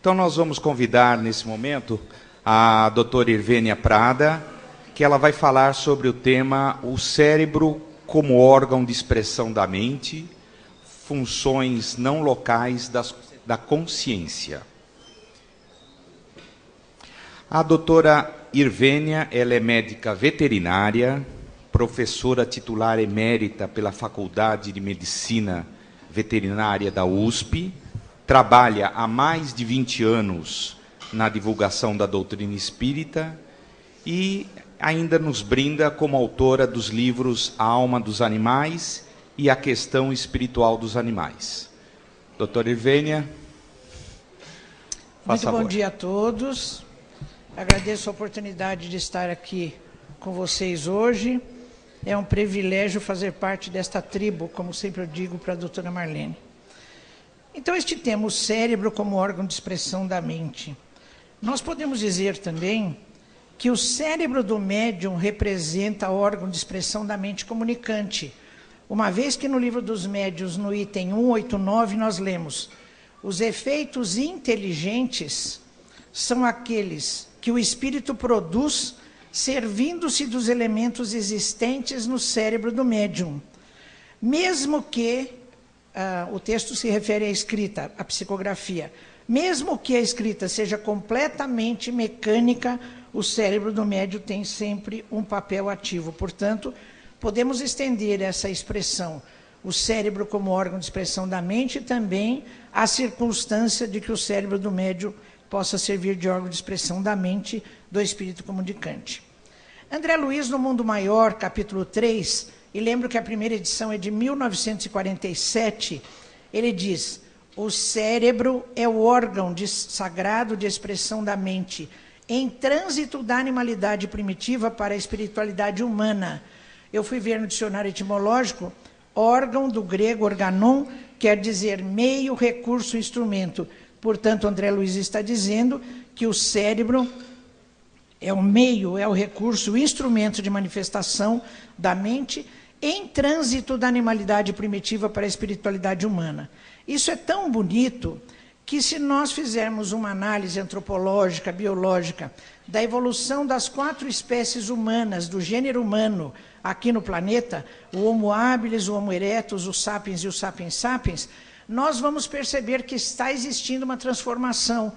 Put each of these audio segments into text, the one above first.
Então nós vamos convidar nesse momento a doutora Irvênia Prada, que ela vai falar sobre o tema o cérebro como órgão de expressão da mente, funções não locais da consciência. A doutora Irvênia, ela é médica veterinária, professora titular emérita pela Faculdade de Medicina Veterinária da USP, trabalha há mais de 20 anos na divulgação da doutrina espírita e ainda nos brinda como autora dos livros A Alma dos Animais e A Questão Espiritual dos Animais. Doutora Irvênia, faça favor. Muito bom dia a todos. Agradeço a oportunidade de estar aqui com vocês hoje. É um privilégio fazer parte desta tribo, como sempre eu digo para a doutora Marlene. Então, este tema, o cérebro como órgão de expressão da mente. Nós podemos dizer também que o cérebro do médium representa o órgão de expressão da mente comunicante. Uma vez que no livro dos médiuns, no item 189, nós lemos: os efeitos inteligentes são aqueles que o espírito produz servindo-se dos elementos existentes no cérebro do médium. Mesmo que o texto se refere à escrita, à psicografia. Mesmo que a escrita seja completamente mecânica, o cérebro do médium tem sempre um papel ativo. Portanto, podemos estender essa expressão, o cérebro como órgão de expressão da mente, também à circunstância de que o cérebro do médium possa servir de órgão de expressão da mente do espírito comunicante. André Luiz, no Mundo Maior, capítulo 3, e lembro que a primeira edição é de 1947, ele diz: o cérebro é o órgão sagrado de expressão da mente, em trânsito da animalidade primitiva para a espiritualidade humana. Eu fui ver no dicionário etimológico, órgão do grego organon, quer dizer meio, recurso, instrumento. Portanto, André Luiz está dizendo que o cérebro é o meio, é o recurso, o instrumento de manifestação da mente em trânsito da animalidade primitiva para a espiritualidade humana. Isso é tão bonito que, se nós fizermos uma análise antropológica, biológica, da evolução das 4 espécies humanas, do gênero humano, aqui no planeta, o Homo habilis, o Homo erectus, o Sapiens e o Sapiens sapiens, nós vamos perceber que está existindo uma transformação,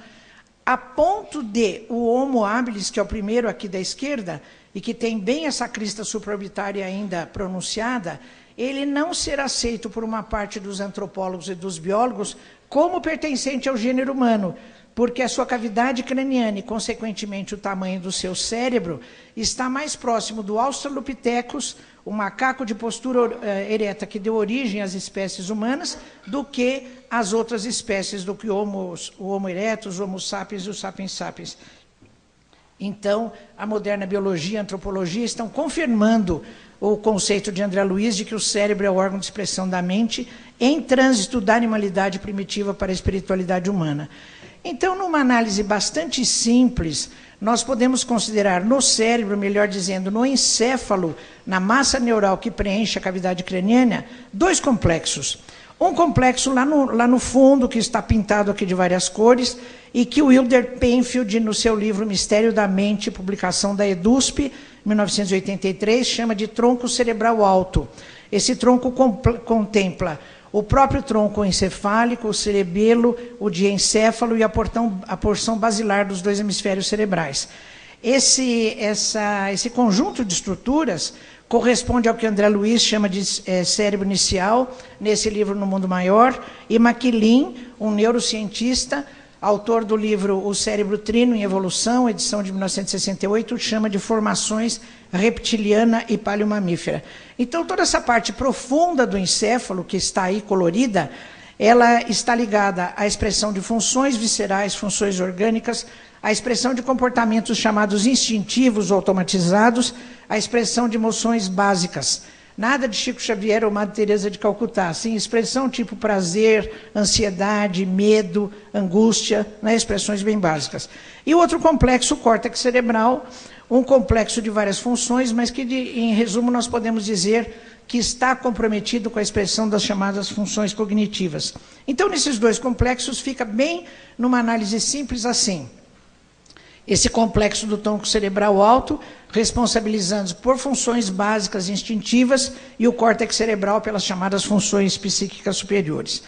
a ponto de o Homo habilis, que é o primeiro aqui da esquerda, e que tem bem essa crista supraorbitária ainda pronunciada, ele não ser aceito por uma parte dos antropólogos e dos biólogos como pertencente ao gênero humano, porque a sua cavidade craniana e, consequentemente, o tamanho do seu cérebro está mais próximo do Australopithecus, o macaco de postura ereta que deu origem às espécies humanas, do que as outras espécies, do que o Homo erectus, o Homo sapiens e o Sapiens sapiens. Então, a moderna biologia e a antropologia estão confirmando o conceito de André Luiz de que o cérebro é o órgão de expressão da mente em trânsito da animalidade primitiva para a espiritualidade humana. Então, numa análise bastante simples, nós podemos considerar no cérebro, melhor dizendo, no encéfalo, na massa neural que preenche a cavidade craniana, 2 complexos. Um complexo lá no fundo, que está pintado aqui de várias cores, e que o Wilder Penfield, no seu livro Mistério da Mente, publicação da EDUSP, 1983, chama de tronco cerebral alto. Esse tronco contempla o próprio tronco encefálico, o cerebelo, o diencéfalo e a porção basilar dos 2 hemisférios cerebrais. Esse conjunto de estruturas corresponde ao que André Luiz chama de cérebro inicial, nesse livro No Mundo Maior, e MacLean, um neurocientista, autor do livro O Cérebro Trino em Evolução, edição de 1968, chama de formações reptiliana e paleomamífera. Então, toda essa parte profunda do encéfalo, que está aí colorida, ela está ligada à expressão de funções viscerais, funções orgânicas, à expressão de comportamentos chamados instintivos ou automatizados, à expressão de emoções básicas. Nada de Chico Xavier ou Madre Teresa de Calcutá. Sim, expressão tipo prazer, ansiedade, medo, angústia, né, expressões bem básicas. E o outro complexo, o córtex cerebral, um complexo de várias funções, mas que, em resumo, nós podemos dizer que está comprometido com a expressão das chamadas funções cognitivas. Então, nesses dois complexos, fica bem, numa análise simples, assim. Esse complexo do tronco cerebral alto, responsabilizando por funções básicas instintivas, e o córtex cerebral pelas chamadas funções psíquicas superiores.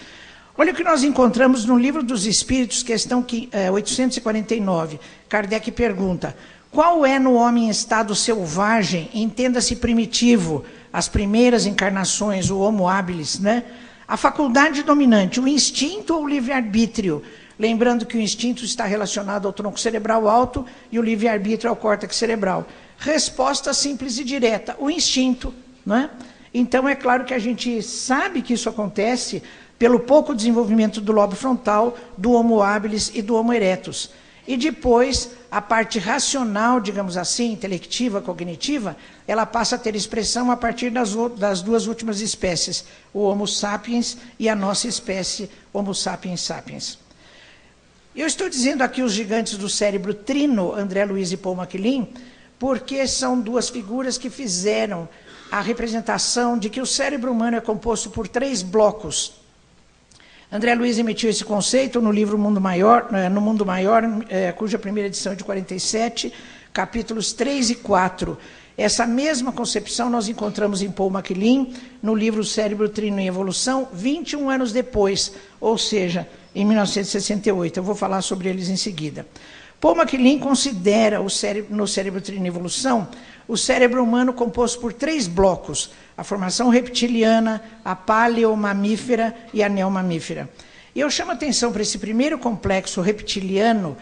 Olha o que nós encontramos no Livro dos Espíritos, questão 849. Kardec pergunta: qual é no homem em estado selvagem, entenda-se primitivo, as primeiras encarnações, o Homo habilis, né? A faculdade dominante, o instinto ou o livre-arbítrio? Lembrando que o instinto está relacionado ao tronco cerebral alto e o livre-arbítrio ao córtex cerebral. Resposta simples e direta: o instinto, né? Então, é claro que a gente sabe que isso acontece pelo pouco desenvolvimento do lobo frontal, do Homo habilis e do Homo erectus. E depois, a parte racional, digamos assim, intelectiva, cognitiva, ela passa a ter expressão a partir das duas últimas espécies, o Homo sapiens e a nossa espécie, Homo sapiens sapiens. Eu estou dizendo aqui os gigantes do cérebro trino, André Luiz e Paul MacLean, porque são duas figuras que fizeram a representação de que o cérebro humano é composto por 3 blocos. André Luiz emitiu esse conceito no livro Mundo Maior, no Mundo Maior, cuja primeira edição é de 47, capítulos 3 e 4. Essa mesma concepção nós encontramos em Paul MacLean, no livro Cérebro, Trino e Evolução, 21 anos depois, ou seja, em 1968. Eu vou falar sobre eles em seguida. Paul MacLean considera no Cérebro, Trino e Evolução o cérebro humano composto por 3 blocos: a formação reptiliana, a paleomamífera e a neomamífera. E eu chamo a atenção para esse primeiro complexo reptiliano.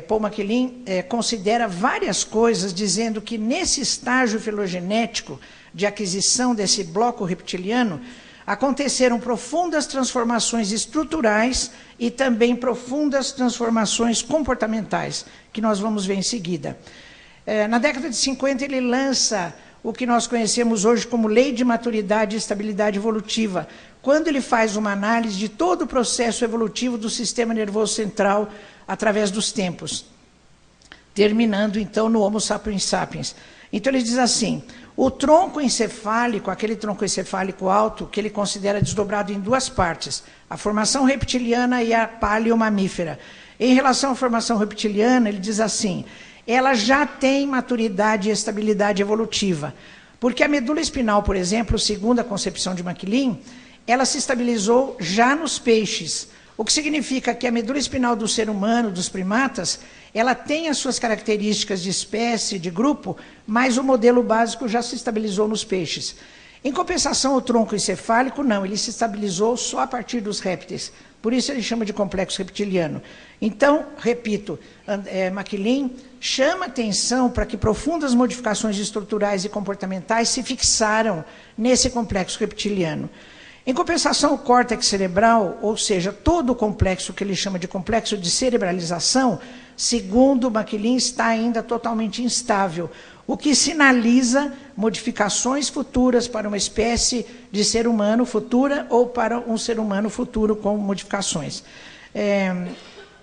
Paul MacLean considera várias coisas, dizendo que nesse estágio filogenético de aquisição desse bloco reptiliano, aconteceram profundas transformações estruturais e também profundas transformações comportamentais, que nós vamos ver em seguida. Na década de 50, ele lança o que nós conhecemos hoje como Lei de Maturidade e Estabilidade Evolutiva, quando ele faz uma análise de todo o processo evolutivo do sistema nervoso central através dos tempos, terminando então no Homo sapiens sapiens. Então ele diz assim: o tronco encefálico, aquele tronco encefálico alto, que ele considera desdobrado em 2 partes, a formação reptiliana e a paleomamífera. Em relação à formação reptiliana, ele diz assim: ela já tem maturidade e estabilidade evolutiva. Porque a medula espinal, por exemplo, segundo a concepção de MacLean, ela se estabilizou já nos peixes. O que significa que a medula espinal do ser humano, dos primatas, ela tem as suas características de espécie, de grupo, mas o modelo básico já se estabilizou nos peixes. Em compensação, o tronco encefálico, não, ele se estabilizou só a partir dos répteis. Por isso ele chama de complexo reptiliano. Então, repito, MacLean chama atenção para que profundas modificações estruturais e comportamentais se fixaram nesse complexo reptiliano. Em compensação, o córtex cerebral, ou seja, todo o complexo que ele chama de complexo de cerebralização, segundo MacLean, está ainda totalmente instável, o que sinaliza modificações futuras para uma espécie de ser humano futura ou para um ser humano futuro com modificações.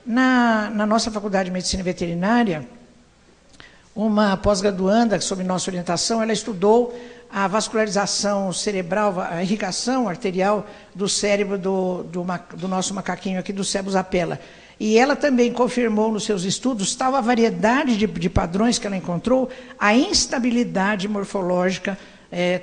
Na nossa Faculdade de Medicina Veterinária, uma pós-graduanda, sob nossa orientação, ela estudou a vascularização cerebral, a irrigação arterial do cérebro do nosso macaquinho aqui, do Cebus apella. E ela também confirmou nos seus estudos, tal a variedade de padrões que ela encontrou, a instabilidade morfológica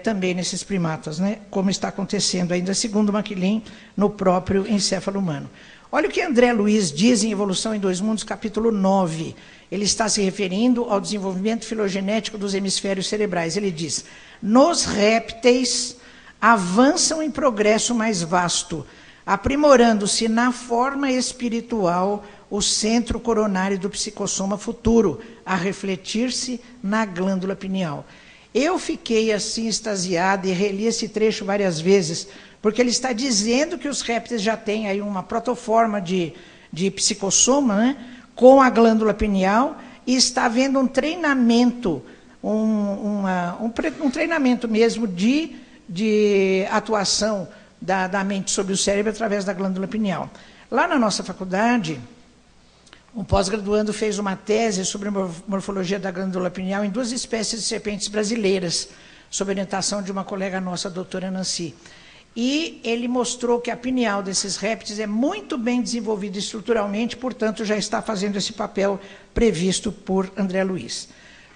também nesses primatas, né? Como está acontecendo ainda, segundo MacLean, no próprio encéfalo humano. Olha o que André Luiz diz em Evolução em 2 Mundos, capítulo 9. Ele está se referindo ao desenvolvimento filogenético dos hemisférios cerebrais. Ele diz: nos répteis avançam em progresso mais vasto, aprimorando-se na forma espiritual o centro coronário do psicossoma futuro, a refletir-se na glândula pineal. Eu fiquei assim extasiada e reli esse trecho várias vezes, porque ele está dizendo que os répteis já têm aí uma protoforma de psicossoma, né, com a glândula pineal, e está havendo um treinamento, um treinamento mesmo de atuação da mente sobre o cérebro através da glândula pineal. Lá na nossa faculdade, Um pós-graduando fez uma tese sobre a morfologia da glândula pineal em 2 espécies de serpentes brasileiras, sob orientação de uma colega nossa, a doutora Nancy. E ele mostrou que a pineal desses répteis é muito bem desenvolvida estruturalmente, portanto, já está fazendo esse papel previsto por André Luiz.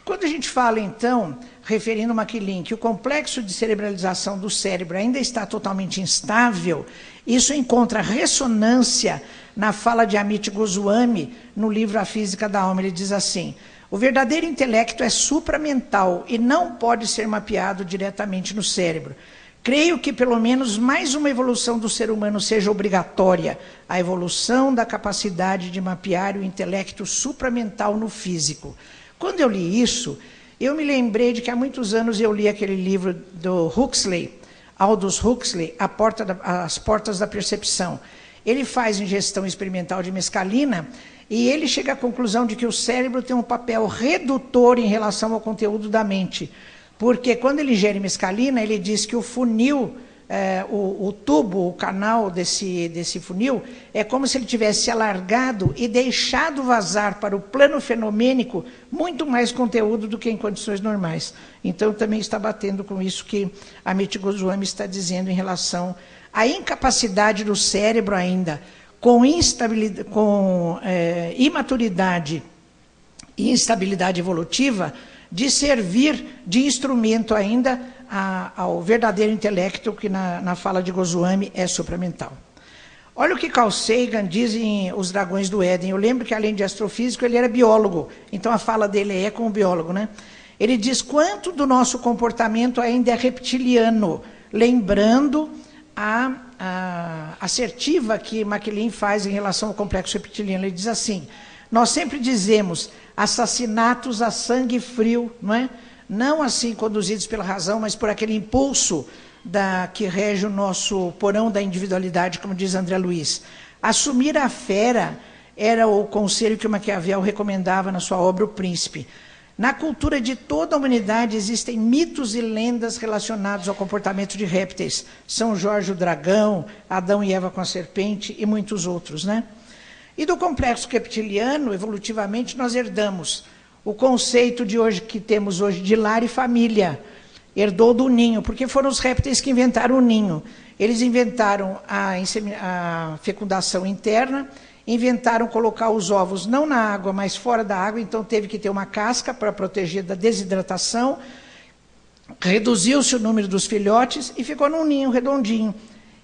Quando a gente fala, então, referindo Maquelin, que o complexo de cerebralização do cérebro ainda está totalmente instável, isso encontra ressonância na fala de Amit Goswami, no livro A Física da Alma. Ele diz assim: o verdadeiro intelecto é supramental e não pode ser mapeado diretamente no cérebro. Creio que pelo menos mais uma evolução do ser humano seja obrigatória, a evolução da capacidade de mapear o intelecto supramental no físico. Quando eu li isso, eu me lembrei de que há muitos anos eu li aquele livro do Huxley, Aldous Huxley, As Portas da Percepção. Ele faz ingestão experimental de mescalina e ele chega à conclusão de que o cérebro tem um papel redutor em relação ao conteúdo da mente. Porque quando ele ingere mescalina, ele diz que o funil, o tubo, o canal desse funil, é como se ele tivesse alargado e deixado vazar para o plano fenomênico muito mais conteúdo do que em condições normais. Então, também está batendo com isso que Amit Goswami está dizendo em relação à incapacidade do cérebro ainda, com imaturidade e instabilidade evolutiva, de servir de instrumento ainda ao verdadeiro intelecto, que na fala de Goswami é supramental. Olha o que Carl Sagan diz em Os Dragões do Éden. Eu lembro que, além de astrofísico, ele era biólogo, então a fala dele é como biólogo, né? Ele diz: quanto do nosso comportamento ainda é reptiliano, lembrando a assertiva que Maquelin faz em relação ao complexo reptiliano. Ele diz assim: nós sempre dizemos assassinatos a sangue frio, não é? Não assim conduzidos pela razão, mas por aquele impulso que rege o nosso porão da individualidade, como diz André Luiz. Assumir a fera era o conselho que Maquiavel recomendava na sua obra O Príncipe. Na cultura de toda a humanidade existem mitos e lendas relacionados ao comportamento de répteis. São Jorge o dragão, Adão e Eva com a serpente e muitos outros, né? E do complexo reptiliano, evolutivamente, nós herdamos o conceito de hoje que temos hoje de lar e família. Herdou do ninho, porque foram os répteis que inventaram o ninho. Eles inventaram a fecundação interna, inventaram colocar os ovos não na água, mas fora da água, então teve que ter uma casca para proteger da desidratação. Reduziu-se o número dos filhotes e ficou num ninho redondinho.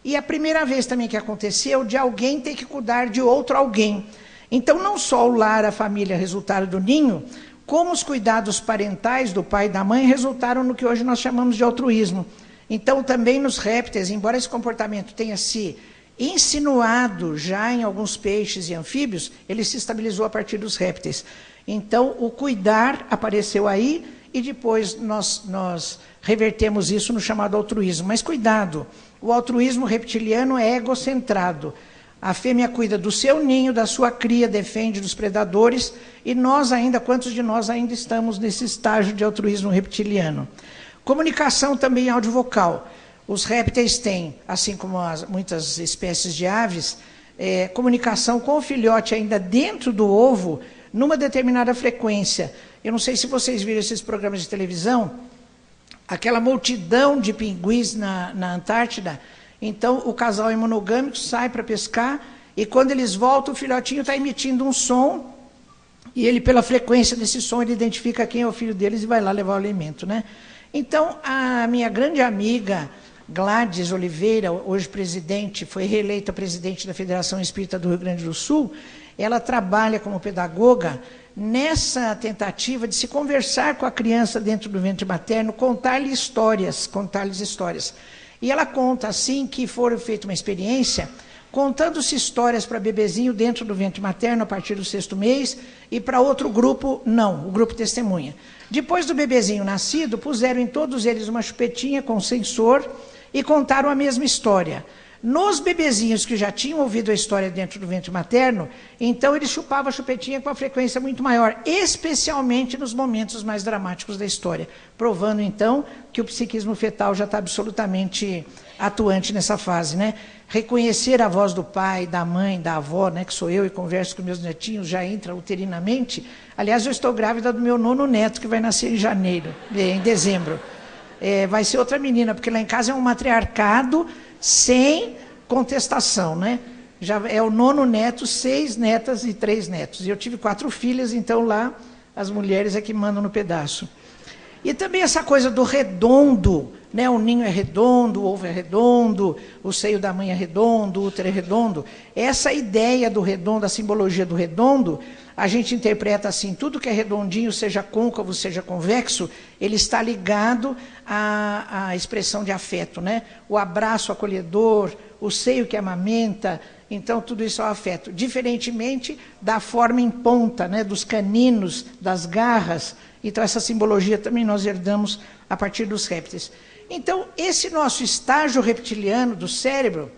E a primeira vez também que aconteceu de alguém ter que cuidar de outro alguém. Então, não só o lar, a família resultaram do ninho, como os cuidados parentais do pai e da mãe resultaram no que hoje nós chamamos de altruísmo. Então, também nos répteis, embora esse comportamento tenha se insinuado já em alguns peixes e anfíbios, ele se estabilizou a partir dos répteis. Então, o cuidar apareceu aí e depois nós revertemos isso no chamado altruísmo. Mas cuidado! O altruísmo reptiliano é egocentrado. A fêmea cuida do seu ninho, da sua cria, defende dos predadores, e nós ainda, quantos de nós ainda estamos nesse estágio de altruísmo reptiliano? Comunicação também audiovocal. Os répteis têm, assim como muitas espécies de aves, comunicação com o filhote ainda dentro do ovo, numa determinada frequência. Eu não sei se vocês viram esses programas de televisão, aquela multidão de pinguins na Antártida. Então, o casal é monogâmico, sai para pescar, e quando eles voltam, o filhotinho está emitindo um som, e ele, pela frequência desse som, ele identifica quem é o filho deles e vai lá levar o alimento, né? Então, a minha grande amiga Gladys Oliveira, hoje presidente, foi reeleita presidente da Federação Espírita do Rio Grande do Sul, ela trabalha como pedagoga nessa tentativa de se conversar com a criança dentro do ventre materno, contar-lhe histórias, E ela conta, assim, que foi feita uma experiência, contando-se histórias para bebezinho dentro do ventre materno a partir do 6º mês, e para outro grupo, não, o grupo testemunha. Depois do bebezinho nascido, puseram em todos eles uma chupetinha com sensor e contaram a mesma história. Nos bebezinhos que já tinham ouvido a história dentro do ventre materno, então eles chupavam a chupetinha com uma frequência muito maior, especialmente nos momentos mais dramáticos da história, provando então que o psiquismo fetal já está absolutamente atuante nessa fase, né? Reconhecer a voz do pai, da mãe, da avó, né, que sou eu e converso com meus netinhos, já entra uterinamente. Aliás, eu estou grávida do meu 9º neto, que vai nascer em janeiro, em dezembro. Vai ser outra menina, porque lá em casa é um matriarcado sem contestação, né? Já é o 9º neto, 6 netas e 3 netos. E eu tive 4 filhas, então lá as mulheres é que mandam no pedaço. E também essa coisa do redondo, né? O ninho é redondo, o ovo é redondo, o seio da mãe é redondo, o útero é redondo. Essa ideia do redondo, a simbologia do redondo, a gente interpreta assim, tudo que é redondinho, seja côncavo, seja convexo, ele está ligado à expressão de afeto, né? O abraço acolhedor, o seio que amamenta, então tudo isso é o afeto. Diferentemente da forma em ponta, né? Dos caninos, das garras. Então essa simbologia também nós herdamos a partir dos répteis. Então esse nosso estágio reptiliano do cérebro,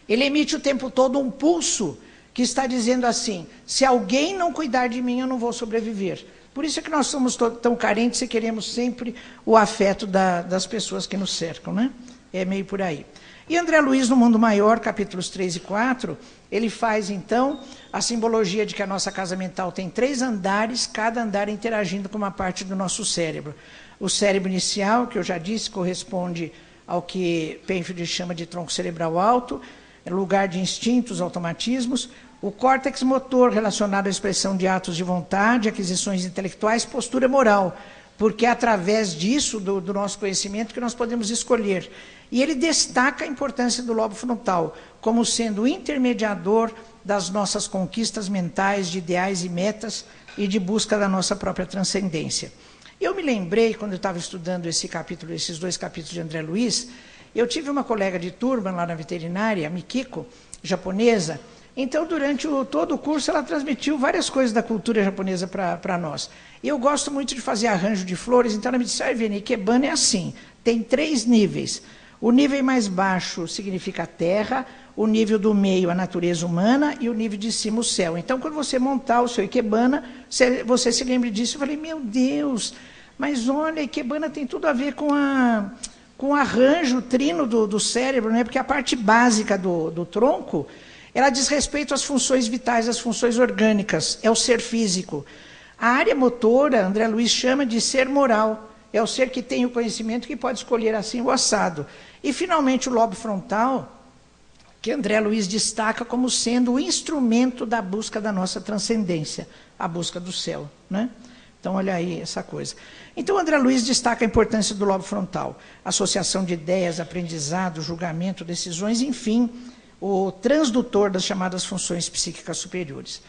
ele emite o tempo todo um pulso que está dizendo assim, se alguém não cuidar de mim, eu não vou sobreviver. Por isso é que nós somos tão carentes e queremos sempre o afeto das pessoas que nos cercam, né? É meio por aí. E André Luiz, no Mundo Maior, capítulos 3 e 4, ele faz, então, a simbologia de que a nossa casa mental tem 3 andares, cada andar interagindo com uma parte do nosso cérebro. O cérebro inicial, que eu já disse, corresponde ao que Penfield chama de tronco cerebral alto, é lugar de instintos, automatismos. O córtex motor, relacionado à expressão de atos de vontade, aquisições intelectuais, postura moral, porque é através disso, do nosso conhecimento, que nós podemos escolher. E ele destaca a importância do lobo frontal, como sendo o intermediador das nossas conquistas mentais, de ideais e metas, e de busca da nossa própria transcendência. Eu me lembrei, quando eu estava estudando esses 2 capítulos de André Luiz, eu tive uma colega de turma lá na veterinária, a Mikiko, japonesa. Então, durante todo o curso, ela transmitiu várias coisas da cultura japonesa para nós. E eu gosto muito de fazer arranjo de flores, então ela me disse, Irvine, Ikebana é assim, tem 3 níveis. O nível mais baixo significa a terra, o nível do meio a natureza humana e o nível de cima o céu. Então, quando você montar o seu Ikebana, você se lembre disso. Eu falei, meu Deus, mas olha, Ikebana tem tudo a ver com o arranjo, o trino do cérebro, né? Porque a parte básica do tronco, ela diz respeito às funções vitais, às funções orgânicas, é o ser físico. A área motora, André Luiz chama de ser moral, é o ser que tem o conhecimento que pode escolher assim o assado. E, finalmente, o lobo frontal, que André Luiz destaca como sendo o instrumento da busca da nossa transcendência, a busca do céu, né? Então, olha aí essa coisa. Então, André Luiz destaca a importância do lobo frontal, associação de ideias, aprendizado, julgamento, decisões, enfim, o transdutor das chamadas funções psíquicas superiores.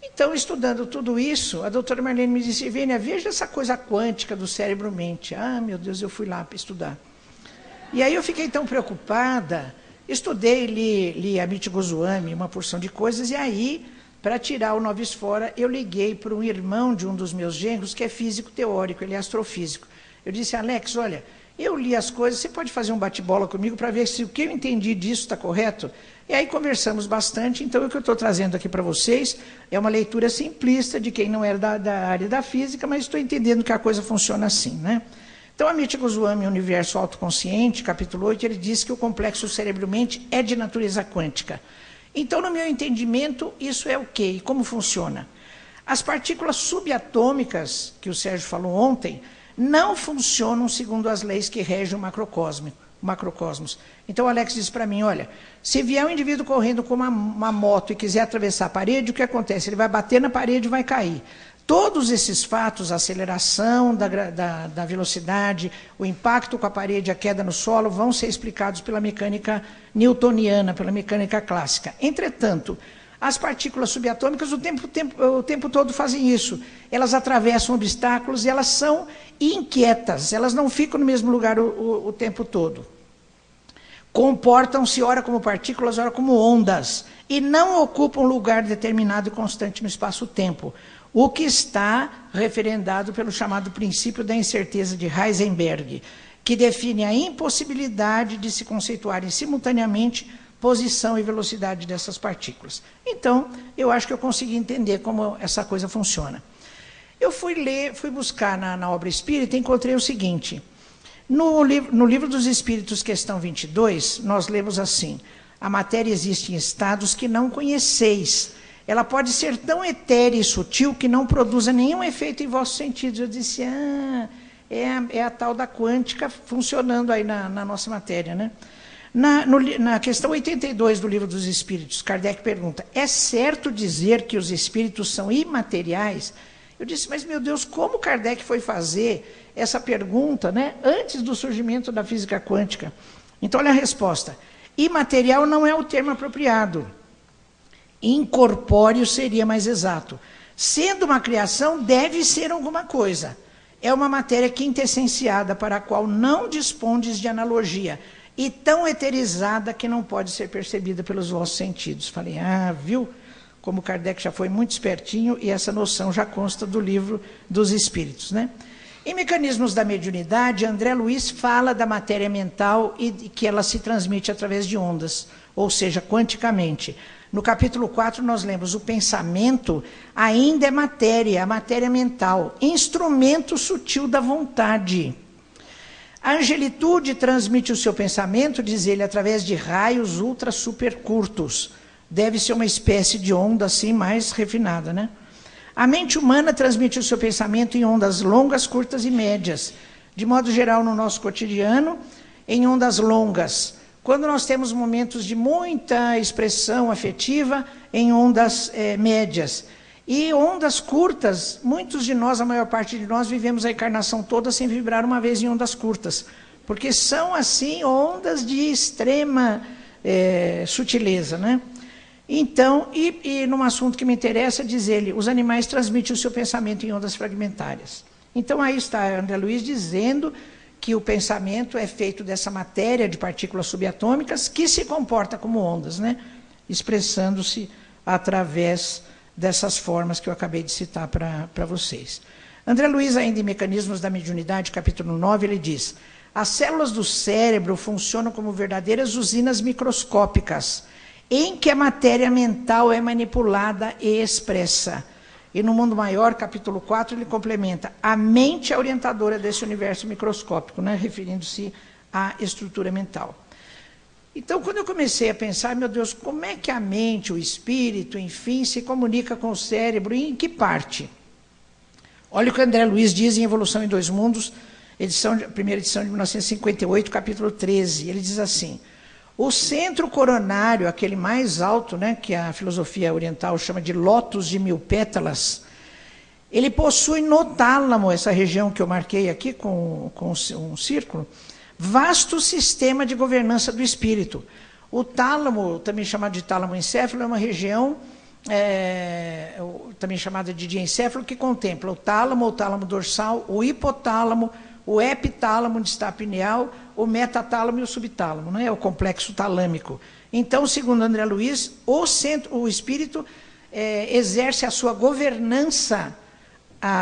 Então, estudando tudo isso, a doutora Marlene me disse, Vênia, veja essa coisa quântica do cérebro-mente. Ah, meu Deus, eu fui lá para estudar. E aí eu fiquei tão preocupada, estudei, li Amit Goswami, uma porção de coisas, e aí, para tirar o novice fora, eu liguei para um irmão de um dos meus genros, que é físico teórico, ele é astrofísico. Eu disse, Alex, olha, eu li as coisas, você pode fazer um bate-bola comigo para ver se o que eu entendi disso está correto? E aí conversamos bastante, então o que eu estou trazendo aqui para vocês é uma leitura simplista de quem não era da área da física, mas estou entendendo que a coisa funciona assim, né? Então, Amit Goswami, Universo Autoconsciente, capítulo 8, ele diz que o complexo cérebro-mente é de natureza quântica. Então, no meu entendimento, isso é o quê? E como funciona? As partículas subatômicas, que o Sérgio falou ontem, não funcionam segundo as leis que regem o macrocosmos. Então, o Alex disse para mim, olha, se vier um indivíduo correndo com uma moto e quiser atravessar a parede, o que acontece? Ele vai bater na parede e vai cair. Todos esses fatos, a aceleração da velocidade, o impacto com a parede, a queda no solo, vão ser explicados pela mecânica newtoniana, pela mecânica clássica. Entretanto, as partículas subatômicas o tempo todo fazem isso. Elas atravessam obstáculos e elas são inquietas, elas não ficam no mesmo lugar o tempo todo. Comportam-se ora como partículas, ora como ondas, e não ocupam um lugar determinado e constante no espaço-tempo, o que está referendado pelo chamado princípio da incerteza de Heisenberg, que define a impossibilidade de se conceituarem simultaneamente posição e velocidade dessas partículas. Então, eu acho que eu consegui entender como essa coisa funciona. Eu fui buscar na obra espírita e encontrei o seguinte. No livro dos Espíritos, questão 22, nós lemos assim: a matéria existe em estados que não conheceis. Ela pode ser tão etérea e sutil que não produza nenhum efeito em vossos sentidos. Eu disse, é a tal da quântica funcionando aí na nossa matéria, né? Na questão 82 do Livro dos Espíritos, Kardec pergunta, é certo dizer que os espíritos são imateriais? Eu disse, mas meu Deus, como Kardec foi fazer essa pergunta, né, antes do surgimento da física quântica? Então, olha a resposta. Imaterial não é o termo apropriado. Incorpóreo seria mais exato. Sendo uma criação, deve ser alguma coisa. É uma matéria quintessenciada para a qual não dispondes de analogia e tão eterizada que não pode ser percebida pelos vossos sentidos. Falei, viu? Como Kardec já foi muito espertinho e essa noção já consta do Livro dos Espíritos, né? Em Mecanismos da Mediunidade, André Luiz fala da matéria mental e que ela se transmite através de ondas, ou seja, quanticamente. No capítulo 4, nós lemos, o pensamento ainda é matéria, a matéria mental, instrumento sutil da vontade. A angelitude transmite o seu pensamento, diz ele, através de raios ultra super curtos. Deve ser uma espécie de onda assim mais refinada, né? A mente humana transmite o seu pensamento em ondas longas, curtas e médias. De modo geral, no nosso cotidiano, em ondas longas. Quando nós temos momentos de muita expressão afetiva, em ondas médias. E ondas curtas, muitos de nós, a maior parte de nós, vivemos a encarnação toda sem vibrar uma vez em ondas curtas. Porque são, assim, ondas de extrema sutileza, né? Então, num assunto que me interessa, diz ele, os animais transmitem o seu pensamento em ondas fragmentárias. Então, aí está André Luiz dizendo que o pensamento é feito dessa matéria de partículas subatômicas que se comporta como ondas, né? Expressando-se através dessas formas que eu acabei de citar para vocês. André Luiz, ainda em Mecanismos da Mediunidade, capítulo 9, ele diz, as células do cérebro funcionam como verdadeiras usinas microscópicas, em que a matéria mental é manipulada e expressa. E no Mundo Maior, capítulo 4, ele complementa, a mente é orientadora desse universo microscópico, né, referindo-se à estrutura mental. Então, quando eu comecei a pensar, meu Deus, como é que a mente, o espírito, enfim, se comunica com o cérebro e em que parte? Olha o que André Luiz diz em Evolução em Dois Mundos, primeira edição de 1958, capítulo 13. Ele diz assim, o centro coronário, aquele mais alto, né, que a filosofia oriental chama de lótus de 1000 pétalas, ele possui no tálamo, essa região que eu marquei aqui com um círculo, vasto sistema de governança do espírito. O tálamo, também chamado de tálamo encéfalo, é uma região também chamada de diencéfalo, que contempla o tálamo dorsal, o hipotálamo, o epitálamo de está pineal, o metatálamo e o subtálamo, não é? O complexo talâmico. Então, segundo André Luiz, o espírito exerce a sua governança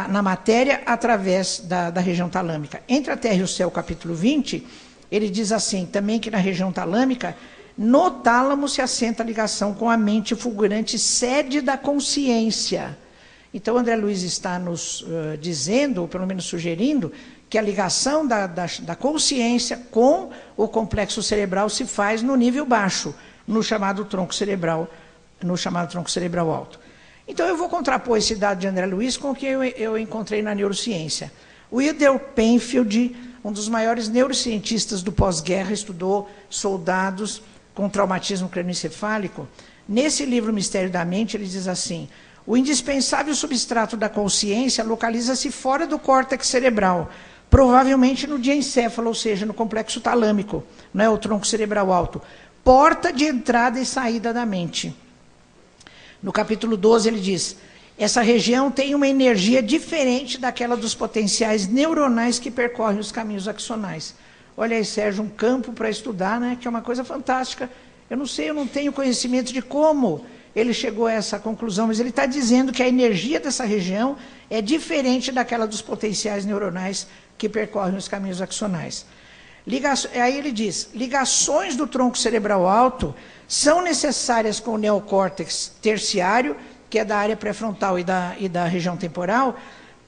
na matéria através da região talâmica. Entre a Terra e o Céu, capítulo 20, ele diz assim, também que na região talâmica, no tálamo se assenta a ligação com a mente fulgurante, sede da consciência. Então, André Luiz está nos dizendo, ou pelo menos sugerindo, que a ligação da consciência com o complexo cerebral se faz no nível baixo, no chamado tronco cerebral alto. Então, eu vou contrapor esse dado de André Luiz com o que eu encontrei na neurociência. O Wilder Penfield, um dos maiores neurocientistas do pós-guerra, estudou soldados com traumatismo crânioencefálico. Nesse livro Mistério da Mente, ele diz assim, o indispensável substrato da consciência localiza-se fora do córtex cerebral, provavelmente no diencéfalo, ou seja, no complexo talâmico, né, o tronco cerebral alto, porta de entrada e saída da mente. No capítulo 12 ele diz, essa região tem uma energia diferente daquela dos potenciais neuronais que percorrem os caminhos axonais. Olha aí, Sérgio, um campo para estudar, né, que é uma coisa fantástica. Eu não sei, eu não tenho conhecimento de como ele chegou a essa conclusão, mas ele está dizendo que a energia dessa região é diferente daquela dos potenciais neuronais que percorrem os caminhos axonais. Aí ele diz, ligações do tronco cerebral alto são necessárias com o neocórtex terciário, que é da área pré-frontal e da região temporal,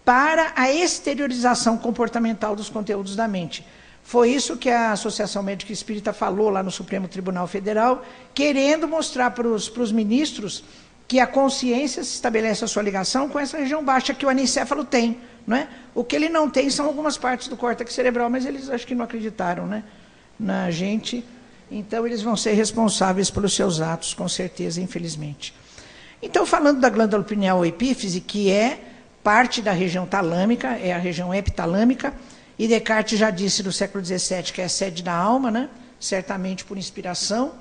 para a exteriorização comportamental dos conteúdos da mente. Foi isso que a Associação Médica Espírita falou lá no Supremo Tribunal Federal, querendo mostrar para os ministros que a consciência se estabelece a sua ligação com essa região baixa que o anencéfalo tem. Não é? O que ele não tem são algumas partes do córtex cerebral, mas eles acho que não acreditaram, né, na gente. Então, eles vão ser responsáveis pelos seus atos, com certeza, infelizmente. Então, falando da glândula pineal ou epífise, que é parte da região talâmica, é a região epitalâmica, e Descartes já disse no século XVII que é a sede da alma, né? Certamente por inspiração.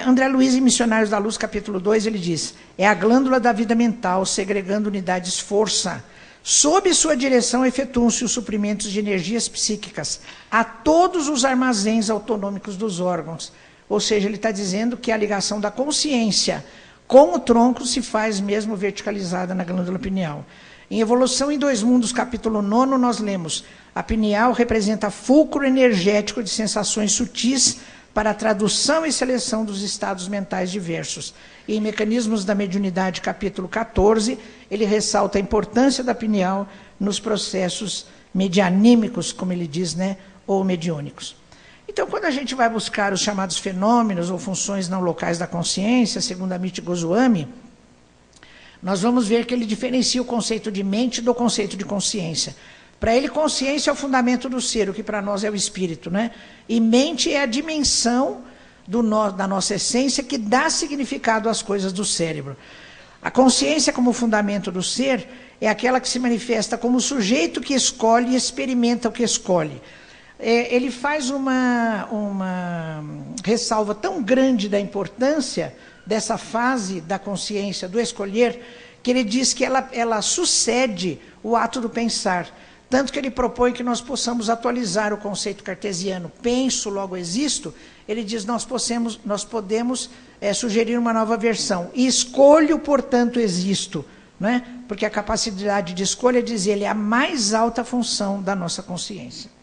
André Luiz, em Missionários da Luz, capítulo 2, ele diz, é a glândula da vida mental, segregando unidades força. Sob sua direção efetuam-se os suprimentos de energias psíquicas a todos os armazéns autonômicos dos órgãos. Ou seja, ele está dizendo que a ligação da consciência com o tronco se faz mesmo verticalizada na glândula pineal. Em Evolução em Dois Mundos, capítulo 9, nós lemos, a pineal representa fulcro energético de sensações sutis para a tradução e seleção dos estados mentais diversos. E em Mecanismos da Mediunidade, capítulo 14, ele ressalta a importância da pineal nos processos medianímicos, como ele diz, né, ou mediúnicos. Então, quando a gente vai buscar os chamados fenômenos ou funções não locais da consciência, segundo Amit Goswami, nós vamos ver que ele diferencia o conceito de mente do conceito de consciência. Para ele, consciência é o fundamento do ser, o que para nós é o espírito, né? E mente é a dimensão da nossa essência que dá significado às coisas do cérebro. A consciência, como fundamento do ser, é aquela que se manifesta como o sujeito que escolhe e experimenta o que escolhe. Ele faz uma ressalva tão grande da importância dessa fase da consciência, do escolher, que ele diz que ela sucede o ato do pensar. Tanto que ele propõe que nós possamos atualizar o conceito cartesiano, penso, logo existo. Ele diz, nós podemos sugerir uma nova versão. E escolho, portanto, existo. Né? Porque a capacidade de escolha, diz ele, é a mais alta função da nossa consciência.